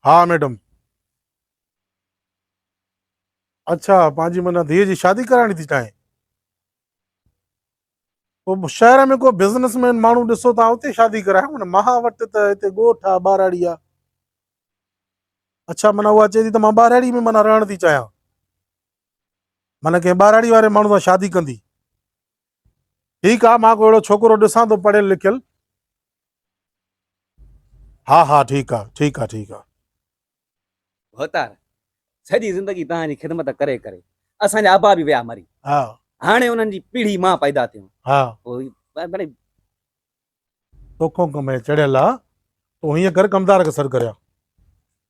हाँ मैडम। अच्छा पंहिंजी माना धीअ जी शादी कराइणी थी चाहे? पोइ शहर में को बिज़नेसमैन माण्हू ॾिसो तव्हां उते शादी करायो न। मां वटि त हिते ॻोठ आहे ॿाराड़ी आहे। अच्छा माना उहा चए थी त मां ॿाराड़ी में माना रहण थी चाहियां, माना कंहिं ॿाराड़ी वारे माण्हू सां शादी कंदी। ठीकु आहे, मां को अहिड़ो छोकिरो ॾिसां थो पढ़ियल लिखियल। हा हा ठीकु आहे ठीकु आहे ठीकु आहे। होतार सॼी ज़िंदगी तव्हांजी ख़िदमत करे करे असांजा अबा बि विया मरी। हा हाणे उन्हनि जी पीढ़ी मां पैदा थियूं। हा पोइ भले तोखो कमु चढ़ियल आहे। तूं हीअं कर, कमदार खे सॾु करिया।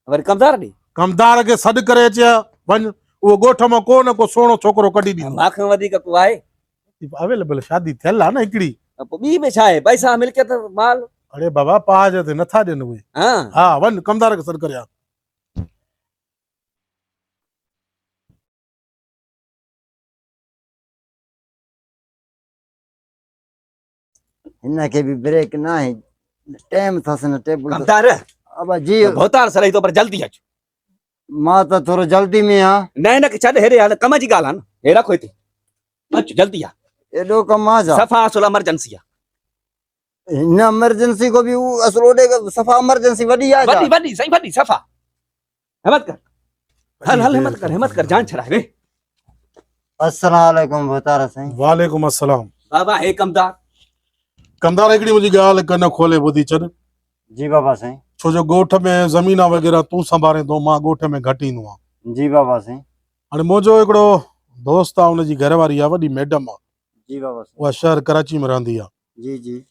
वरी कमदार ॾे कमदार खे सॾु करे अचे वञ, उहो ॻोठ मां को न को सुहिणो छोकिरो कढी ॾींदो। मां वधीक को आहे अवेलेबल शादी थियल आहे न हिकिड़ी। पोइ ॿी में छा आहे, पैसा मिल्कियत माल। अरे बाबा पहाज ते नथा ॾियनि उहे। हा वञ कमदार खे सॾु करिया। इनके भी ब्रेक ना है, टाइम था न टेबल कमदार अब जी भोतार सही तो पर जल्दी अच। मां तो थोरो जल्दी में आ। न न छॾ हेरे हाल कम जी ॻाल्हि आहे न, हे रखो हिते अच जल्दी आ। एडो कम आ जा सफ़ा असुल इमरजेंसी आहे। इन इमरजेंसी को भी असल ओडे सफा इमरजेंसी वडी आ जा। वडी वडी सही वडी सफ़ा। हिम्मत कर, हल हल हिम्मत कर जान छड़ा वे। अस्सलाम वालेकुम भोतारा साईं। वालेकुम अस्सलाम। बाबा हे कमदार। कमदार हिकिड़ी मुंहिंजी ॻाल्हि कन खोले ॿुधी छॾ। जी बाबा साईं। छो जो ॻोठ में ज़मीना वग़ैरह तूं संभाले थो, मां ॻोठ में घटि ईंदो आहियां। जी बाबा साईं। हाणे मुंहिंजो हिकिड़ो दोस्त आहे, हुनजी घरवारी आहे वॾी मैडम आहे। जी बाबा साईं। उहा शहर कराची में रहंदी आहे। जी जी।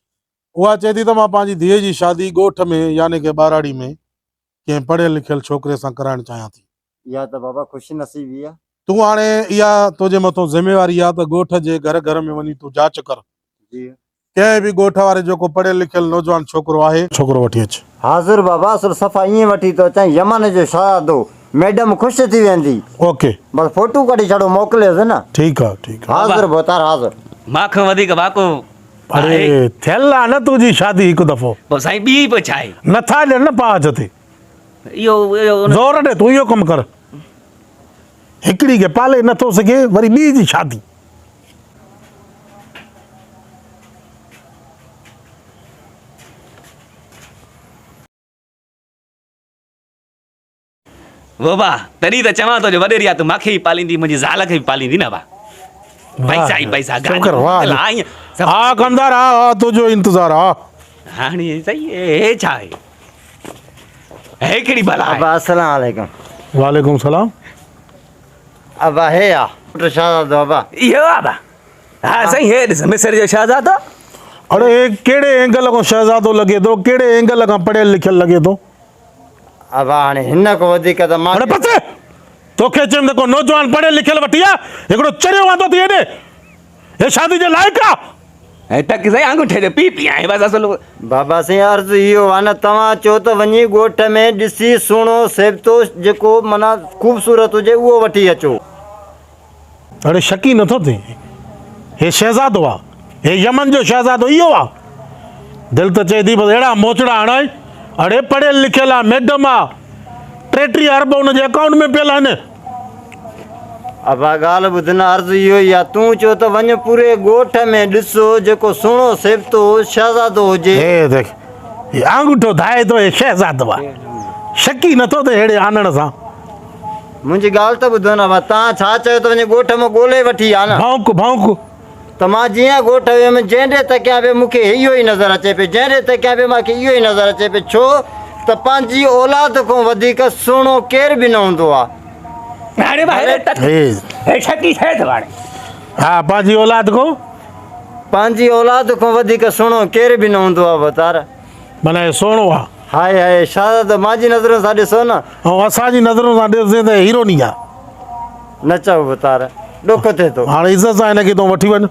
उहा चए थी त मां पंहिंजी धीअ जी शादी ॻोठ में यानी कि ॿाराड़ी में कंहिं पढ़ियल लिखियल छोकिरे सां कराइणु चाहियां थी। या त बाबा खुशी नसीबी आहे। तूं हाणे इहा तुंहिंजे मथां ज़िम्मेवारी आहे त ॻोठ जे घर घर में वञी तूं जांच कर। जी कंहिं बि ॻोठ वारे जेको पढ़ियल लिखियल नौजवान छोकिरो आहे, छोकिरो वठी अच। हाज़िर बाबा, असुल सफ़ा ईअं वठी तो अचां यमन जो शादो, मैडम ख़ुशि थी वेंदी। ओके बस फोटो कढी छॾो मोकिलियोसि न। ठीकु आहे ठीकु आहे। हाज़िर भोतार हाज़िर। मां वधीक वाको अरे थियल आहे न तुंहिंजी शादी हिकु दफ़ो। पोइ साईं ॿी बि छा आहे, नथा ॾियनि न पहाज ते। इहो ज़ोर ॾे, तूं इहो कमु कर। हिकिड़ी खे पाले नथो सघे, वरी ॿी जी शादी। बाबा तॾहिं त चवां थो जो वॾेरी आहे तूं मूंखे ई पालींदी, मुंहिंजी ज़ाल खे बि पालींदी न बा। पैसा ई पैसा हा कमदार हा तुंहिंजो इंतज़ार हा। हाणे सही हे छा आहे, हे कहिड़ी भला आहे? अबा अस्सलाम वालेकुम। वालेकुम सलाम। अबा हे आ पुट शहजादो अबा। इहो बाबा हा साईं, हे ॾिस मिस्र जो शहज़ादो। अरे हे कहिड़े एंगल खां शहज़ादो लॻे थो, कहिड़े एंगल खां पढ़ियल लिखियल लॻे थो? अबा हाणे हिन को वधीक त मां पते तोखे चयमि त को नौजवान पढ़ियल लिखियल वठी आ, हिकिड़ो चरियो वांदो थी हेॾे। हे शादी जे लाइक़ु आहे? ऐं टक साईं अंगूठे जो पी आहे बसि असुल। बाबा साईं अर्ज़ु इहो आहे न, तव्हां चओ त वञी ॻोठ में ॾिसी सुहिणो सेबतो जेको माना ख़ूबसूरत हुजे उहो वठी अचो। अरे शकी नथो थिए, हे शहज़ादो आहे, हे यमन जो शहज़ादो इहो आहे। दिलि त चए थी बसि अहिड़ा मोचड़ा हणाए। अड़े पढ़ियल लिखियल आहे, मैडम आहे, 33 अरब हुनजे अकाउंट में पियल आहिनि। अबा ॻाल्हि ॿुध न, अर्ज़ु इहो ई आहे, तूं चओ त वञ पूरे ॻोठ में ॾिसो जेको सुहिणो सेबतो शहज़ादो हुजे। हे देख, हे आंगूठो धाए थो, हे शहज़ादो आहे। शकी नथो थिए अहिड़े आनण सां। मुंहिंजी ॻाल्हि त ॿुधो न, तव्हां छा चयो त वञी ॻोठ में ॻोल्हे वठी आ न। भौंक भौंक त मां जीअं ॻोठ वियुमि, जंहिं तकिया पे मूंखे इहो ई नज़र अचे पियो, जंहिं तकिया पे मूंखे इहो ई नज़र अचे पियो। छो त पंहिंजी औलाद खां वधीक सुहिणो केर बि न हूंदो आहे। हा पंहिंजी औलाद खां वधीक सुहिणो केर बि न हूंदो आहे भोतार। माना हे सुहिणो आहे। हाय हाय शायदि मुंहिंजी नज़रुनि सां ॾिसो न, ऐं असांजी नज़रुनि सां ॾिसजे त हीरोनी आहे। न चओ भोतार, ॾुख थिए थो। हाणे इज़त सां हिनखे तूं वठी वञ,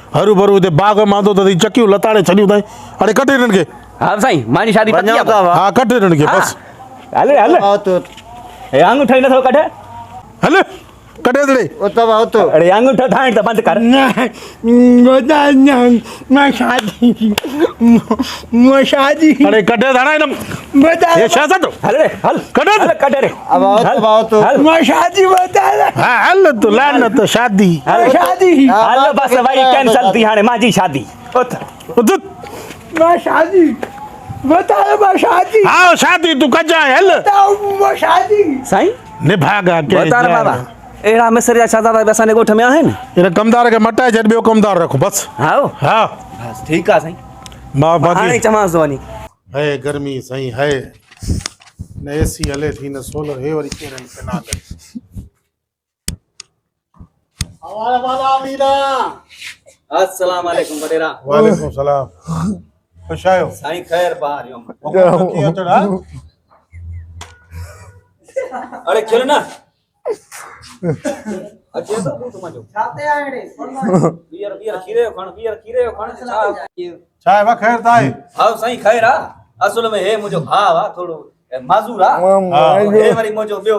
हरू भरू हिते बाग मांदो त चकियूं लताड़े छॾियूं अथई। हाणे कटे हिननि खे। हा साईं मुंहिंजी शादी पकी आहे। हा कटे हिननि खे बसि। हले हले हे आंगूठो ई नथो कढे। हले कटे दे ओ तब आओ तो अरे अंगूठा ठाण तो बंद कर शादी अरे कटे दाना इनम बता ये शहजादो हल रे हल कटे दे। कट रे अब आओ तो शादी बता हाँ हल तो लान तो शादी शादी हल बस भाई कैंसल थी हाणे माजी शादी उठ उधर शादी बता शादी हाँ शादी तू कजा हल शादी साईं निभागा के बता रे बाबा एड़ा मिस्र जा शादा वैसा ने गोठ में आहिनि इन कमदार के मटाए छॾ ॿियो कमदार रखो बस हाओ हाँ बस ठीक आ साईं मां हाणे बाकी चमास वनी है गर्मी सही है न एसी हले थी न सोलर है वरी केरन के ना हले अस्सलाम वालेकुम वडेरा वालेकुम सलाम खुश आयो साईं खैर बाहर यो हुकुम की अचड़ा अरे चल ना अचे तो तू तुमजो छाते आणे बियर खीरे खण चाय वा खैर ताई हां साईं खैर आ असल में हे मुजो भाव आ थोड़ो माजूर आ हे वरी मुजो बियो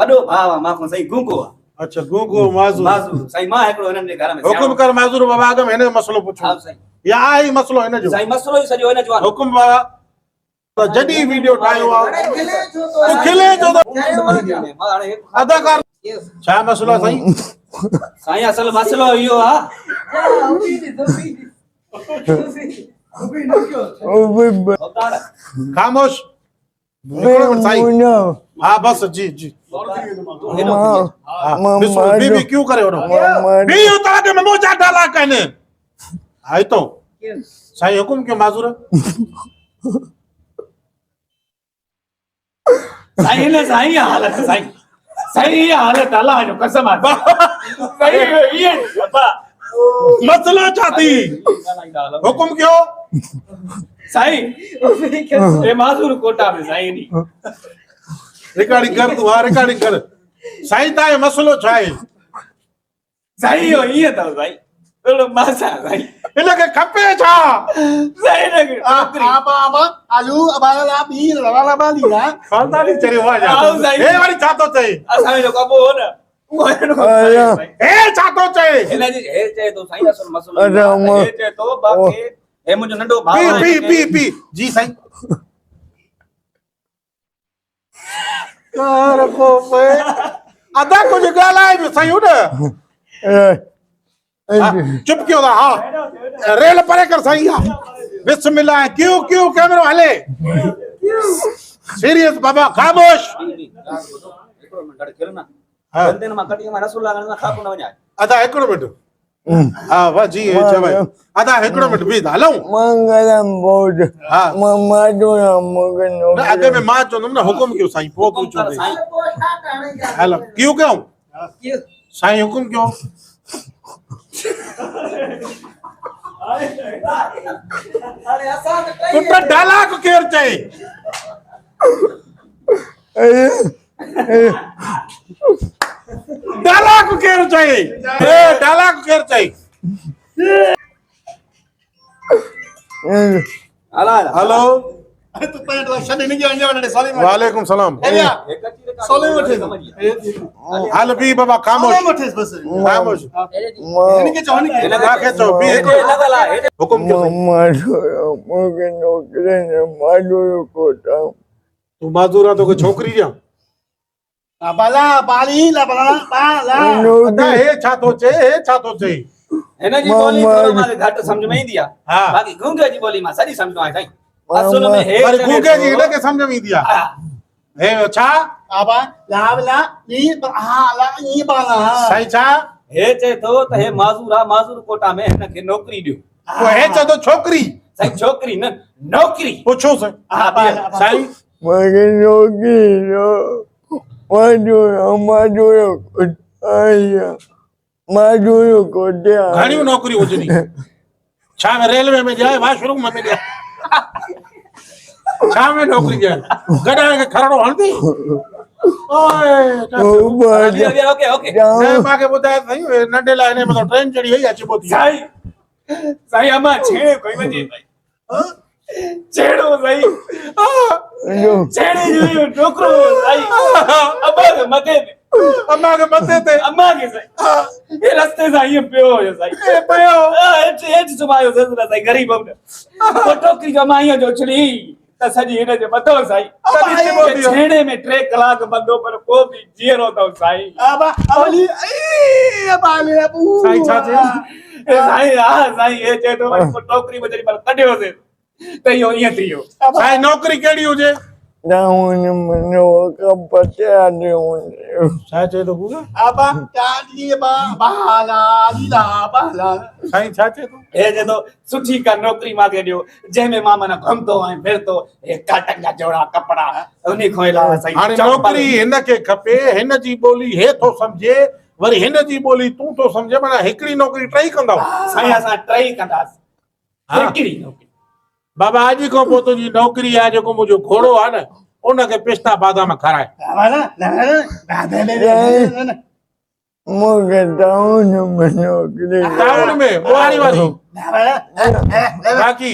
बडो भाव आ माखो साईं गुंगो आ अच्छा गुंगो माजूर माजूर साईं मां एकड़ो हिनन जे घर में हुकुम कर माजूर बाबा आगम हिन जो मसलो पुछो हां साईं या आई मसलो हिन जो साईं मसलो ही सजो हिन जो आ हुकुम बाबा तो जडी वीडियो ठायो आ तो खिले जो तो अदाकार छा मसलो साईं साईं असल मसलो इहो आ खामोश हिकिड़ो मिंट साईं हाँ बस जी जी हाँ बिस्मिल्लाह बीबी क्यों करे हो बी उतार के ममो जा डाला कहने आई तो साईं हुकुम क्यों माजूर साईं ने साईं हालत साईं साईं हालत अल्लाह जो कसम आ साईं ये अब्बा मसला चाहती हुकुम क्यों साईं ए माजूर कोटा में साईं नी रिकॉर्डिंग कर तू हाँ रिकॉर्डिंग कर साईं ताए मसलो छा है साईं यो ये तो साईं थोड़ो मासा साईं इनके खपे छा साईं ने आलू अबाला बी लवाला बाली ना खानदानी चरे हुआ जा आओ साईं। ए वाली छा तो चए असां जो कबो हो न वो हिन को ए छा तो चए हिन जी हे चए तो साईं असल मसलो हे चए तो बाकी हे मुंजो नंढो भाउ पी आहे पी पी पी जी साईं कार को पे अदा कुछ गालाए भी सही उड़ चुप क्यों था हाँ रेल परे कर सही है बिस्मिल्लाह क्यों क्यों कैमरा हले सीरियस बाबा खामोश एकड़ो मिनट खेल ना हाँ। बंदे न कटी में रसुल लागण ना खाको न वञा अदा हिकिड़ो मिंट हाँ वाह जी हे चवाई अदा हिकिड़ो मिंट बीह हलूं मंगलम बोध हाँ माडोरा मगनो न अॻे में मां चवंदुमि न हुकुम कयो साईं पोइ तूं चवंदे साईं हलो क्यों क्यों साईं हुकुम क्यों तू तो डाला को केर चए डाला को केर चए ए डाला को केर चए हला हेलो तो पैंट शनी नहीं आने वाले साली वालेकुम सलाम सोले मठे हाल भी बाबा खामोश मठे बस खामोश इनके चाहने के आके चो भी लगला हुकुम क्यों माडोरा मगनो करे माडोरा कोटा तू माजूरा तो को छोकरी जा बाला बाली ला बाला अदा हे छा तो चे हे छा तो चे हिन जी बोली थोरो मां घट समझ में ईंदी आ हाँ। बाकी गूंगे जी बोली मां सॼी सम्झो आहे साईं असल में हे पर गूंगे जी हिन के समझ में ईंदी आहे हे छा आबा ला ई हां ला ई बाला साईं छा हे चए थो त हे माज़ूर आ माज़ूर कोटा में हिन खे नौकरी ॾियो वो हे चो तो छोकरी साईं छोकरी न नौकरी पूछो से हा साईं मगनो गिरो माडोरा आया माडोरा कोटा घणियूं नौकरी हुजनी छा में रेलवे में जाए वाशरूम में जाए छा में नौकरी जाए गड़ा के खरड़ो हलदी ओए ओके ओके मैं माके बुधाए सही नंढे लाए ने मतलब ट्रेन चढ़ी है अची बोती साईं साईं अमा छेड़े कोई वञे छेड़ो साईं छेड़े जो छोकरो साईं अबा मथे अम्मा खे मथे ते अम्मा खे साईं हे रस्ते सां ईअं पियो हुयो साईं पियो हेठि सुभायो ससुर साईं ग़रीब पोइ टोकरी जो माईअ जो उछली त सॼी हिन जे मथो साईं तॾहिं चिबो थी वियो। छेणे में 3 कलाक बंदो पर को बि जीअरो अथव साईं Aba, abali, abali, abu. साईं छा चयो? साईं हा साईं हे चए थो वरी पोइ टोकरी में जॾहिं पर कढियोसीं त इहो ईअं थी वियो साईं नौकरी कहिड़ी हुजे? छा चए थो पूरा? Aba, jadi ba, bala, lila, bala. साईं छा चए थो? हे चए थो सुठी का नौकरी मूंखे ॾियो जंहिंमें मां माना घुमंदो ऐं फिरंदो हे काटन जा जोड़ा कपिड़ा उन खां अलावा साईं हाणे चप्पल। नौकरी हिन खे खपे हिन जी ॿोली हे थो सम्झे वरी हिन जी ॿोली तूं थो सम्झे माना हिकिड़ी नौकरी टई कंदव साईं असां टई कंदासीं हा। हिकिड़ी नौकरी बाबा अॼु खां पोइ तुंहिंजी नौकरी आहे जेको मुंहिंजो घोड़ो आहे न उनखे पिस्ता बादाम खाराए Abala, टाउन में बुआरी वारी बाक़ी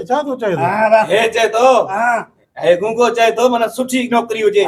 छा थो चए थो? हे चए थो हे गूंगो चए थो माना सुठी नौकरी हुजे